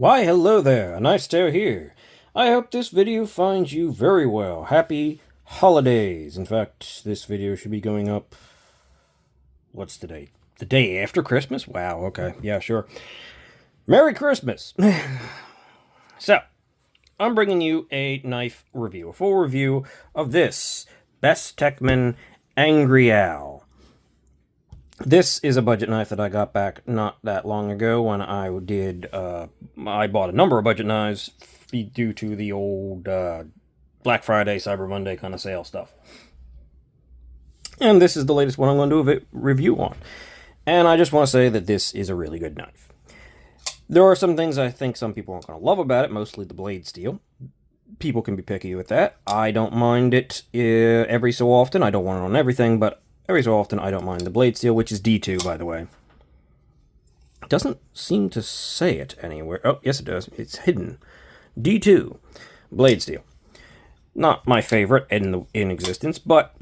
Why, hello there, a nice to here. I hope this video finds you very well. Happy holidays. In fact, this video should be going up... What's the date? The day after Christmas? Wow, okay. Yeah, sure. Merry Christmas! So, I'm bringing you a knife review. A full review of this Bestechman Angry Owl. This is a budget knife that I got back not that long ago when I bought a number of budget knives due to the old Black Friday, Cyber Monday kind of sale stuff. And this is the latest one I'm going to do a review on. And I just want to say that this is a really good knife. There are some things I think some people aren't going to love about it, mostly the blade steel. People can be picky with that. I don't mind it every so often. I don't want it on everything, but every so often, I don't mind the blade steel, which is D2, by the way. It doesn't seem to say it anywhere. Oh, yes it does. It's hidden. D2, blade steel. Not my favorite in existence, but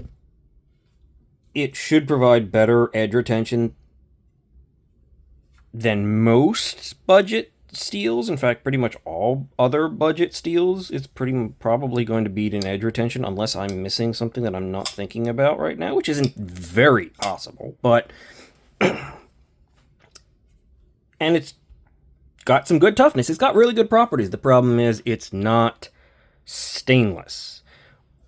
it should provide better edge retention than most budget steels. In fact, pretty much all other budget steels, it's probably going to beat in edge retention unless I'm missing something that I'm not thinking about right now, which isn't very possible, but and it's got some good toughness. It's got really good properties. The problem is it's not stainless,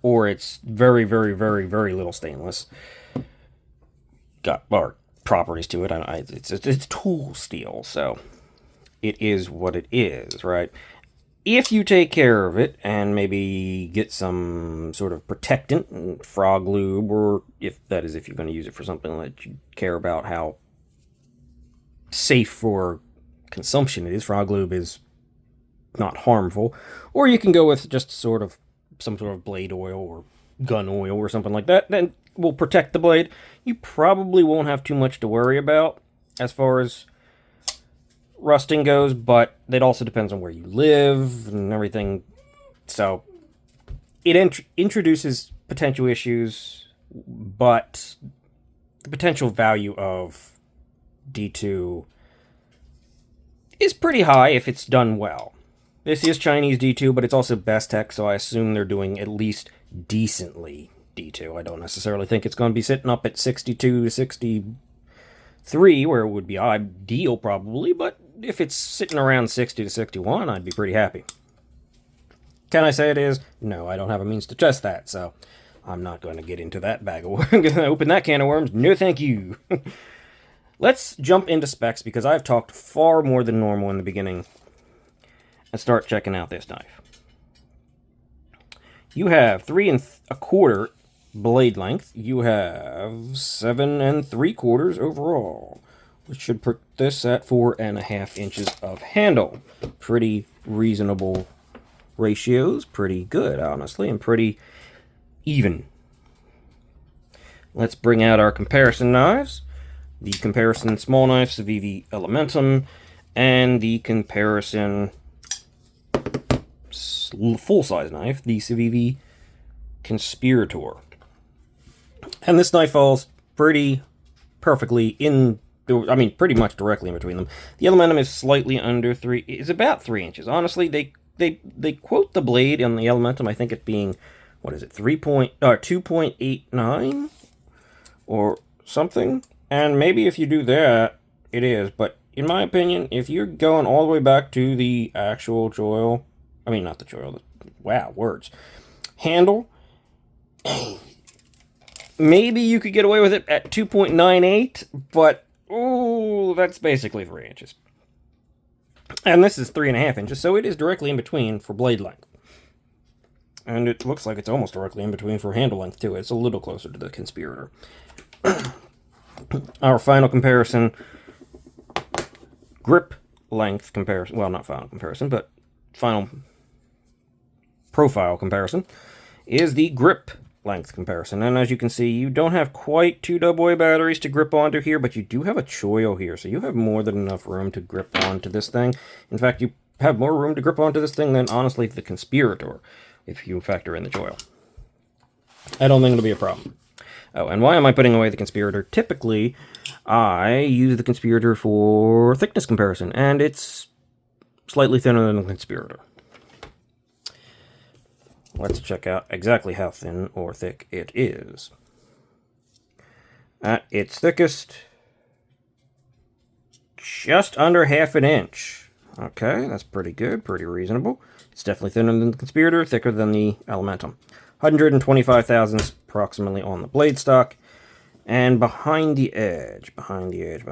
or it's very, very, very, very little stainless. Got properties to it. It's tool steel, so it is what it is, right? If you take care of it and maybe get some sort of protectant, frog lube, or if you're going to use it for something that you care about how safe for consumption it is, frog lube is not harmful, or you can go with just some sort of blade oil or gun oil or something like that, then will protect the blade. You probably won't have too much to worry about as far as rusting goes, but it also depends on where you live and everything. So it introduces potential issues, but the potential value of D2 is pretty high if it's done well. This is Chinese D2, but it's also Bestech, so I assume they're doing at least decently D2. I don't necessarily think it's going to be sitting up at 62 to 63, where it would be ideal probably, but if it's sitting around 60 to 61, I'd be pretty happy. Can I say it is? No, I don't have a means to test that, so I'm not going to get into that bag of worms. I'm going to open that can of worms. No, thank you. Let's jump into specs, because I've talked far more than normal in the beginning, and start checking out this knife. You have 3 1/4 blade length. You have 7 3/4 overall, which should put this at 4.5 inches of handle. Pretty reasonable ratios. Pretty good, honestly, and pretty even. Let's bring out our comparison knives. The comparison small knife, Civivi Elementum, and the comparison full-size knife, the Civivi Conspirator. And this knife falls pretty perfectly pretty much directly in between them. The Elementum is slightly under 3, is about 3 inches. Honestly, they quote the blade on the Elementum, I think it being, 2.89 or something. And maybe if you do that, it is. But in my opinion, if you're going all the way back to the actual choil, not the choil, wow, words, handle, maybe you could get away with it at 2.98, but, ooh, that's basically 3 inches. And this is 3.5 inches, so it is directly in between for blade length. And it looks like it's almost directly in between for handle length, too. It's a little closer to the Conspirator. Our final comparison, grip length comparison, well, not final comparison, but final profile comparison, is the grip length comparison. And as you can see, you don't have quite 2 AA batteries to grip onto here, but you do have a choil here, so you have more than enough room to grip onto this thing. In fact, you have more room to grip onto this thing than, honestly, the Conspirator, if you factor in the choil. I don't think it'll be a problem. Oh, and why am I putting away the Conspirator? Typically, I use the Conspirator for thickness comparison, and it's slightly thinner than the Conspirator. Let's check out exactly how thin or thick it is. At its thickest, just under half an inch. Okay, that's pretty good, pretty reasonable. It's definitely thinner than the Conspirator, thicker than the Elementum. 125 thousandths approximately on the blade stock. And behind the edge, tiny edge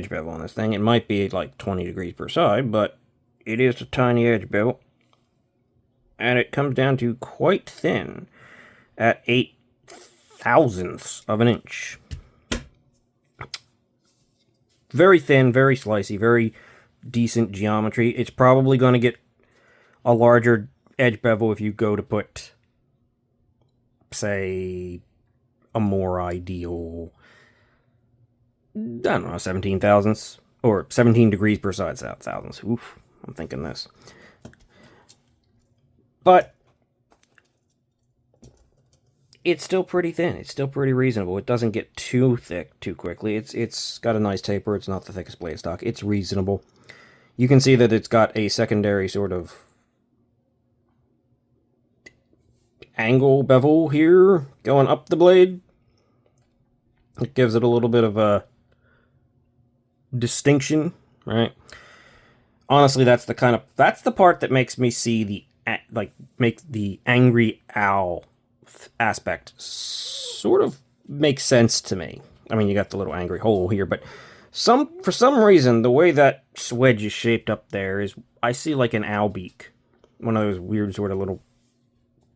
bevel on this thing. It might be like 20 degrees per side, but it is a tiny edge bevel. And it comes down to quite thin at 8 thousandths of an inch. Very thin, very slicey, very decent geometry. It's probably going to get a larger edge bevel if you go to put, say, a more ideal, I don't know, 17 thousandths or 17 degrees per side thousandths. Oof, I'm thinking this. But it's still pretty thin. It's still pretty reasonable. It doesn't get too thick too quickly. It's got a nice taper. It's not the thickest blade stock. It's reasonable. You can see that it's got a secondary sort of angle bevel here going up the blade. It gives it a little bit of a distinction, right? Honestly, that's the part that makes me see make the angry owl aspect sort of makes sense to me. I mean, you got the little angry hole here, but for some reason, the way that wedge is shaped up there is, I see like an owl beak. One of those weird sort of little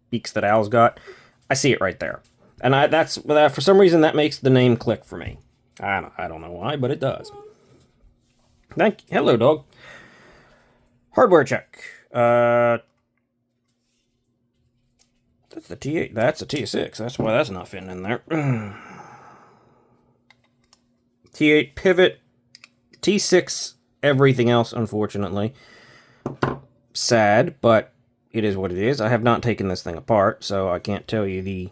beaks that owls got. I see it right there. And for some reason, that makes the name click for me. I don't know why, but it does. Hello, dog. Hardware check. That's the T8. That's a T6. That's why that's not fitting in there. T8 pivot. T6 everything else, unfortunately. Sad, but it is what it is. I have not taken this thing apart, so I can't tell you the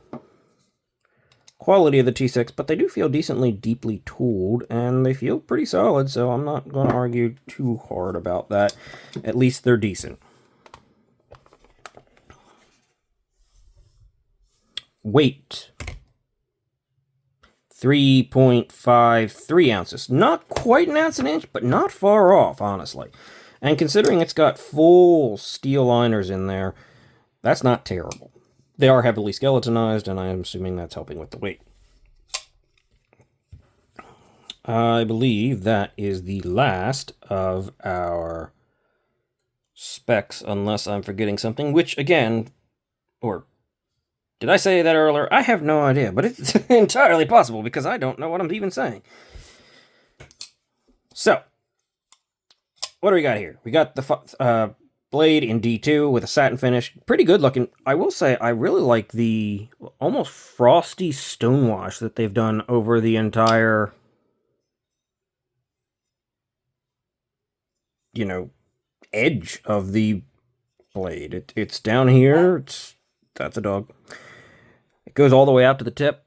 quality of the T6, but they do feel decently deeply tooled, and they feel pretty solid, so I'm not going to argue too hard about that. At least they're decent. Weight. 3.53 ounces. Not quite an ounce an inch, but not far off, honestly. And considering it's got full steel liners in there, that's not terrible. They are heavily skeletonized, and I'm assuming that's helping with the weight. I believe that is the last of our specs, unless I'm forgetting something, which, again, or did I say that earlier? I have no idea, but it's entirely possible, because I don't know what I'm even saying. So, what do we got here? We got the blade in D2 with a satin finish. Pretty good looking. I will say I really like the almost frosty stonewash that they've done over the entire, edge of the blade. It's down here. That's a dog. It goes all the way out to the tip.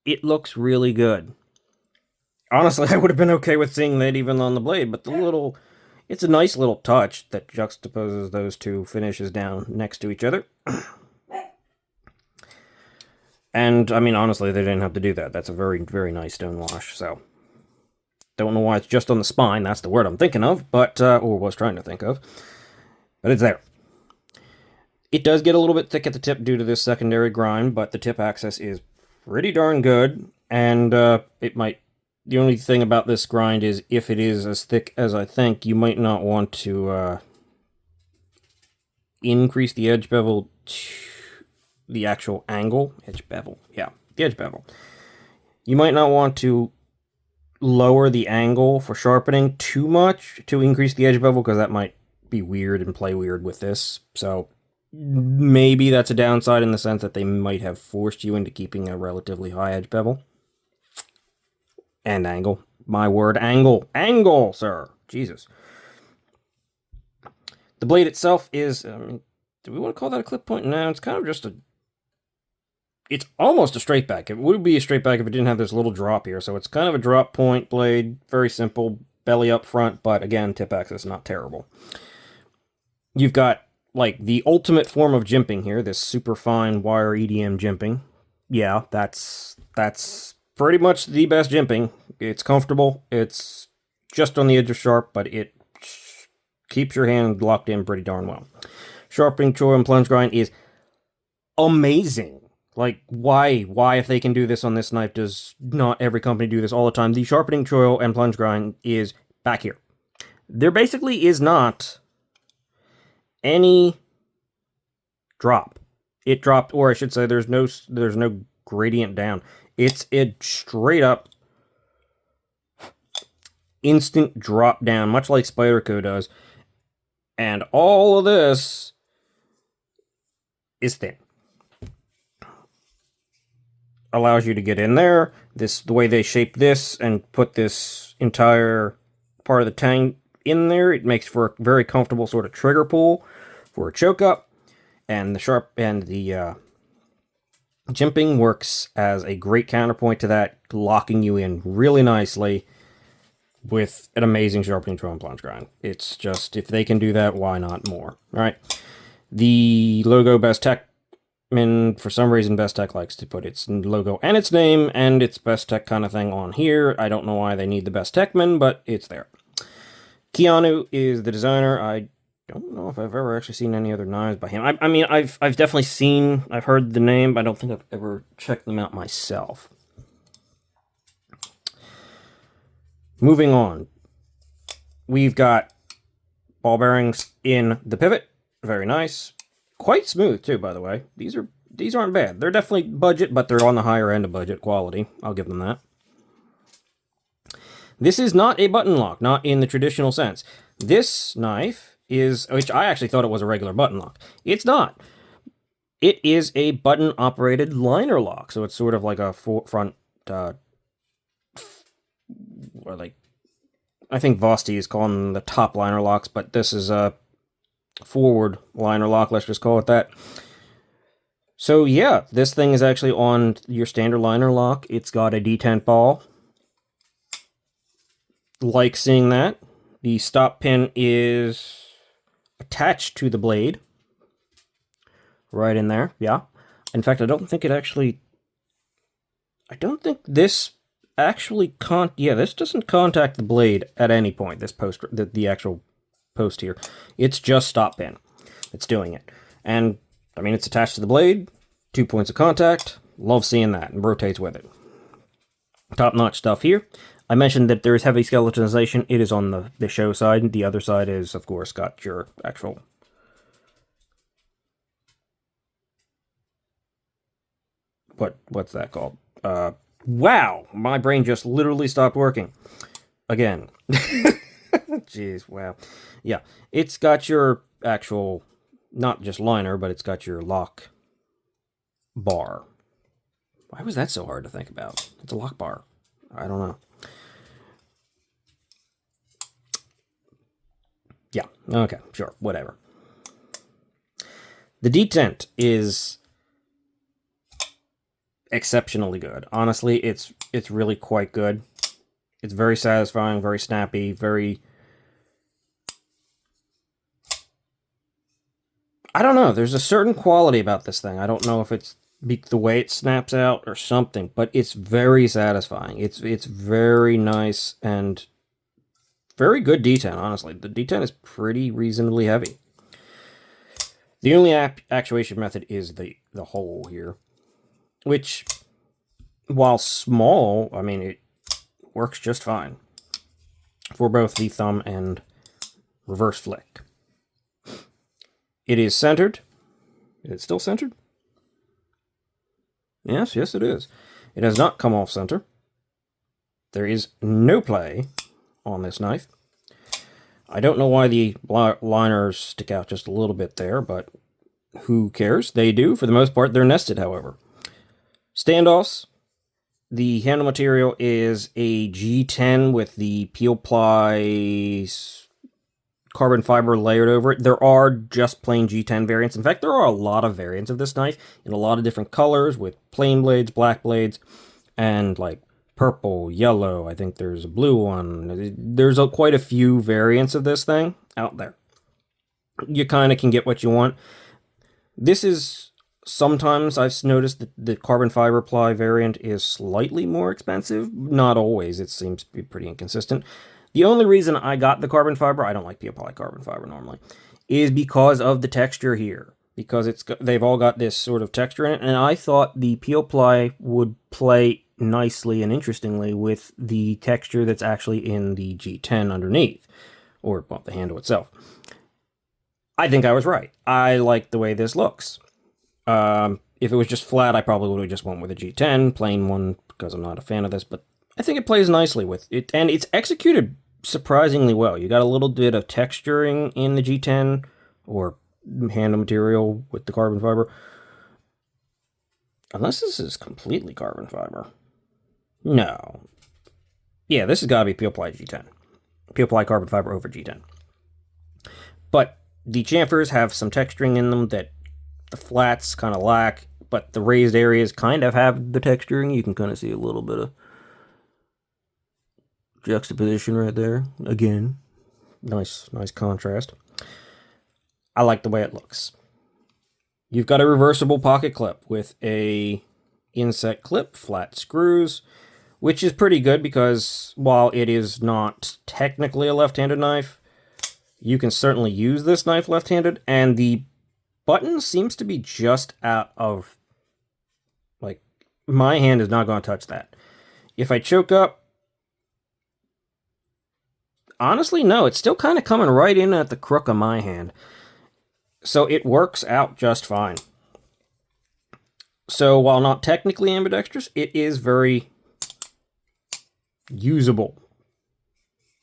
It looks really good. Honestly, I would have been okay with seeing that even on the blade, but it's a nice little touch that juxtaposes those two finishes down next to each other. And, I mean, honestly, they didn't have to do that. That's a very, very nice stonewash, so. Don't know why it's just on the spine. That's the word I'm thinking of, but, or was trying to think of. But it's there. It does get a little bit thick at the tip due to this secondary grind, but the tip access is pretty darn good, and the only thing about this grind is if it is as thick as I think, you might not want to increase the edge bevel to the actual angle. Edge bevel. Yeah, the edge bevel. You might not want to lower the angle for sharpening too much to increase the edge bevel, because that might be weird and play weird with this. So maybe that's a downside in the sense that they might have forced you into keeping a relatively high edge bevel. And angle. My word, angle. Angle, sir. Jesus. The blade itself is, do we want to call that a clip point? No, it's kind of just it's almost a straight back. It would be a straight back if it didn't have this little drop here. So it's kind of a drop point blade. Very simple. belly up front, but again, tip axis not terrible. You've got like the ultimate form of jimping here, this super fine wire EDM jimping. Yeah, that's pretty much the best jimping. It's comfortable. It's just on the edge of sharp, but it keeps your hand locked in pretty darn well. Sharpening choil and plunge grind is amazing. Like, why, if they can do this on this knife, does not every company do this all the time? The sharpening choil and plunge grind is back here. There basically is not any drop. It dropped, or I should say, there's no gradient down. It's a straight up instant drop down, much like Spyderco does. And all of this is thin. Allows you to get in there. The way they shape this and put this entire part of the tang in there, it makes for a very comfortable sort of trigger pull for a choke up. And the jimping works as a great counterpoint to that, locking you in really nicely with an amazing sharpening choil and plunge grind. It's just, if they can do that, why not more? All right. The logo Bestechman, for some reason, Bestech likes to put its logo and its name and its Bestech kind of thing on here. I don't know why they need the Bestechman, but it's there. Keanu is the designer. I don't know if I've ever actually seen any other knives by him. I mean, I've definitely I've heard the name, but I don't think I've ever checked them out myself. Moving on. We've got ball bearings in the pivot. Very nice. Quite smooth, too, by the way. These aren't bad. They're definitely budget, but they're on the higher end of budget quality. I'll give them that. This is not a button lock, not in the traditional sense. This knife is, which I actually thought it was a regular button lock. It's not. It is a button-operated liner lock, so it's sort of like a front, or like, I think Vosti is calling them the top liner locks, but this is a forward liner lock, let's just call it that. So yeah, this thing is actually on your standard liner lock. It's got a detent ball. Like seeing that. The stop pin is attached to the blade. Right in there, yeah. In fact, I don't think this actually this doesn't contact the blade at any point, this post, the actual post here. It's just stop pin that's doing it. And, I mean, it's attached to the blade, 2 points of contact. Love seeing that, and rotates with it. Top-notch stuff here. I mentioned that there is heavy skeletonization. It is on the show side. The other side is, of course, got your actual... What's that called? Wow! My brain just literally stopped working. Again. Jeez, wow. Yeah, it's got your actual, not just liner, but it's got your lock bar. Why was that so hard to think about? It's a lock bar. I don't know. Yeah, okay, sure, whatever. The detent is exceptionally good. Honestly, it's really quite good. It's very satisfying, very snappy, very... I don't know, there's a certain quality about this thing. I don't know if it's the way it snaps out or something, but it's very satisfying. It's very nice and very good detent, honestly. The detent is pretty reasonably heavy. The only actuation method is the hole here, which, while small, I mean, it works just fine for both the thumb and reverse flick. It is centered. Is it still centered? Yes, it is. It has not come off center. There is no play on this knife. I don't know why the liners stick out just a little bit there, but who cares? They do. For the most part, they're nested, however. Standoffs. The handle material is a G10 with the peel ply carbon fiber layered over it. There are just plain G10 variants. In fact, there are a lot of variants of this knife in a lot of different colors with plain blades, black blades, and like purple, yellow. I think there's a blue one. There's quite a few variants of this thing out there. You kind of can get what you want. This is sometimes I've noticed that the carbon fiber ply variant is slightly more expensive. Not always. It seems to be pretty inconsistent. The only reason I got the carbon fiber, I don't like peel ply carbon fiber normally, is because of the texture here. Because they've all got this sort of texture in it, and I thought the peel ply would play nicely and interestingly with the texture that's actually in the G10 underneath, or well, the handle itself. I think I was right. I like the way this looks. If it was just flat, I probably would have just went with a G10, plain one, because I'm not a fan of this, but I think it plays nicely with it, and it's executed surprisingly well. You got a little bit of texturing in the G10, or handle material with the carbon fiber. Unless this is completely carbon fiber. No. Yeah, this has got to be peel ply G10. Peel ply carbon fiber over G10. But the chamfers have some texturing in them that the flats kind of lack, but the raised areas kind of have the texturing. You can kind of see a little bit of juxtaposition right there. Again, nice contrast. I like the way it looks. You've got a reversible pocket clip with a inset clip, flat screws, which is pretty good because while it is not technically a left-handed knife, you can certainly use this knife left-handed, and the button seems to be just out of, like, my hand is not going to touch that. If I choke up, honestly, no, it's still kind of coming right in at the crook of my hand. So it works out just fine. So while not technically ambidextrous, it is very usable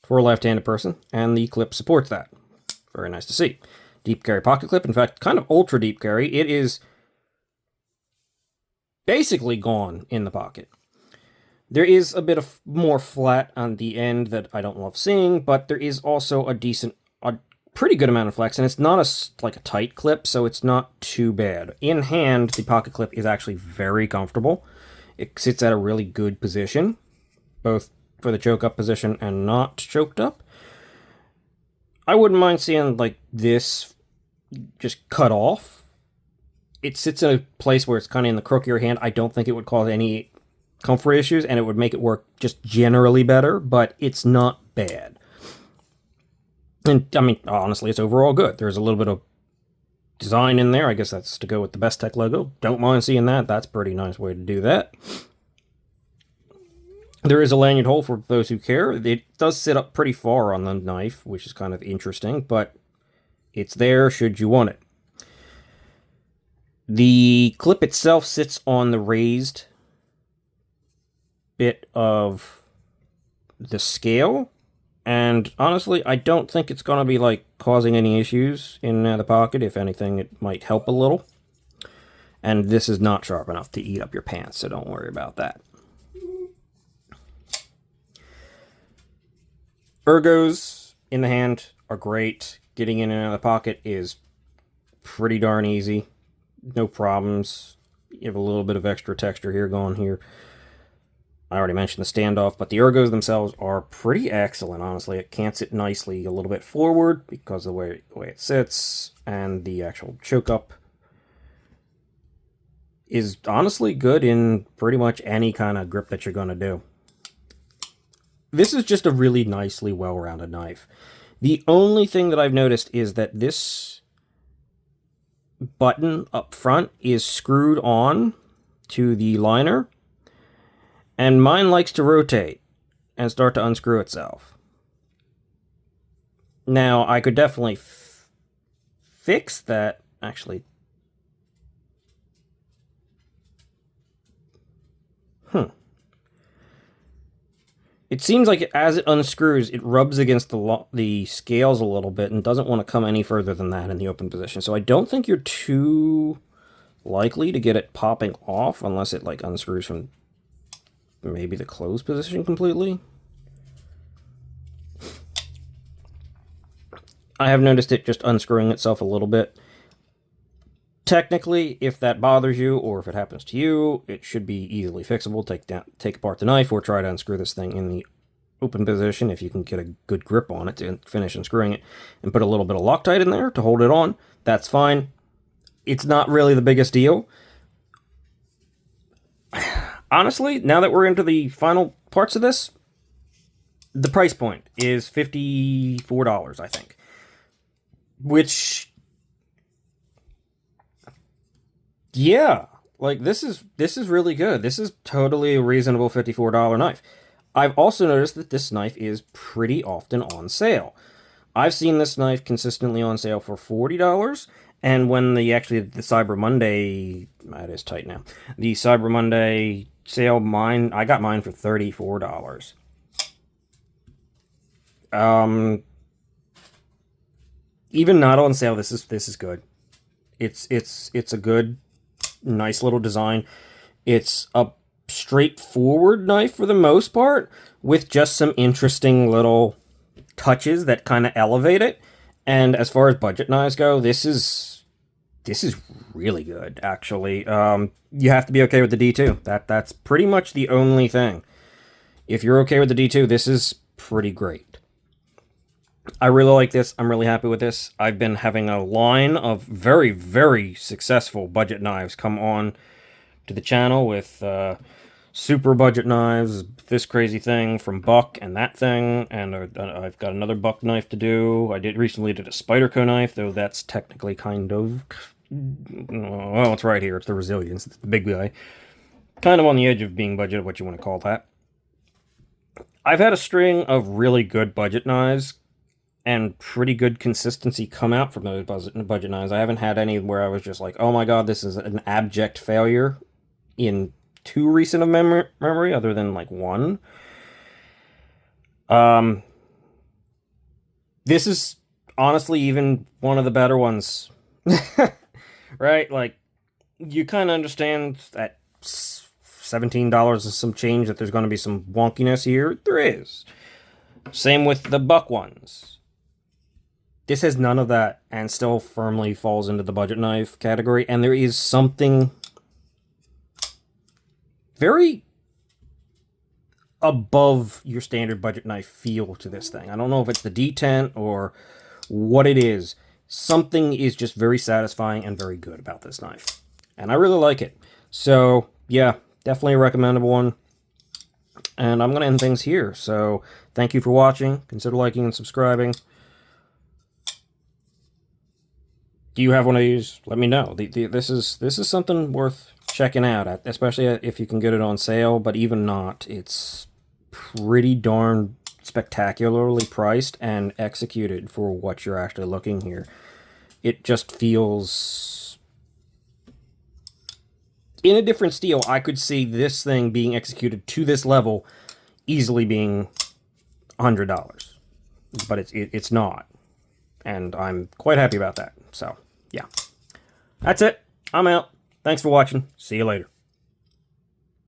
for a left-handed person, and the clip supports that. Very nice to see. Deep carry pocket clip, in fact, kind of ultra deep carry. It is basically gone in the pocket. There is a bit of more flat on the end that I don't love seeing, but there is also a pretty good amount of flex, and it's not like a tight clip, so it's not too bad. In hand, the pocket clip is actually very comfortable. It sits at a really good position, both for the choke up position and not choked up. I wouldn't mind seeing like this just cut off. It sits in a place where it's kind of in the crook of your hand. I don't think it would cause any comfort issues, and it would make it work just generally better, but it's not bad. And, I mean, honestly, it's overall good. There's a little bit of design in there. I guess that's to go with the Bestech logo. Don't mind seeing that. That's a pretty nice way to do that. There is a lanyard hole for those who care. It does sit up pretty far on the knife, which is kind of interesting, but it's there should you want it. The clip itself sits on the raised bit of the scale. And honestly, I don't think it's going to be like causing any issues in the pocket. If anything, it might help a little. And this is not sharp enough to eat up your pants, so don't worry about that. Ergos in the hand are great. Getting in and out of the pocket is pretty darn easy. No problems. You have a little bit of extra texture here going here. I already mentioned the standoff, but the ergos themselves are pretty excellent, honestly. It can't sit nicely a little bit forward because of the way it sits, and the actual choke up is honestly good in pretty much any kind of grip that you're going to do. This is just a really nicely well-rounded knife. The only thing that I've noticed is that this button up front is screwed on to the liner, and mine likes to rotate and start to unscrew itself. Now, I could definitely fix that. Actually, it seems like as it unscrews, it rubs against the scales a little bit and doesn't want to come any further than that in the open position. So I don't think you're too likely to get it popping off unless it like unscrews from maybe the closed position completely. I have noticed it just unscrewing itself a little bit. Technically, if that bothers you, or if it happens to you, it should be easily fixable. Take apart the knife, or try to unscrew this thing in the open position if you can get a good grip on it to finish unscrewing it, and put a little bit of Loctite in there to hold it on. That's fine. It's not really the biggest deal. Honestly, now that we're into the final parts of this, the price point is $54, I think. Which, yeah, like this is really good. This is totally a reasonable $54 knife. I've also noticed that this knife is pretty often on sale. I've seen this knife consistently on sale for $40, and when the Cyber Monday, that is tight now. The Cyber Monday sale, I got mine for $34. Even not on sale, this is good. It's a good, nice little design. It's a straightforward knife for the most part, with just some interesting little touches that kind of elevate it. And as far as budget knives go, this is really good, actually. You have to be okay with the D2. That's pretty much the only thing. If you're okay with the D2, this is pretty great. I really like this. I'm really happy with this. I've been having a line of very, very successful budget knives come on to the channel with super budget knives, this crazy thing from Buck and that thing, and I've got another Buck knife to do. I recently did a Spyderco knife, though that's technically kind of, well, it's right here. It's the Resilience. It's the big guy. Kind of on the edge of being budget, what you want to call that. I've had a string of really good budget knives and pretty good consistency come out from those budget knives. I haven't had any where I was just like, oh my god, this is an abject failure in too recent of memory, other than like one. This is honestly even one of the better ones. Right? Like, you kind of understand that $17 is some change, that there's going to be some wonkiness here. There is. Same with the Buck ones. This has none of that and still firmly falls into the budget knife category. And there is something very above your standard budget knife feel to this thing. I don't know if it's the detent or what it is. Something is just very satisfying and very good about this knife. And I really like it. So, yeah, definitely a recommendable one. And I'm going to end things here. So, thank you for watching. Consider liking and subscribing. Do you have one of these? Let me know. This is something worth checking out, especially if you can get it on sale. But even not, it's pretty darn spectacularly priced and executed for what you're actually looking here. It just feels, in a different steel, I could see this thing being executed to this level easily being $100, but it's not, and I'm quite happy about that. So, yeah. That's it. I'm out. Thanks for watching. See you later.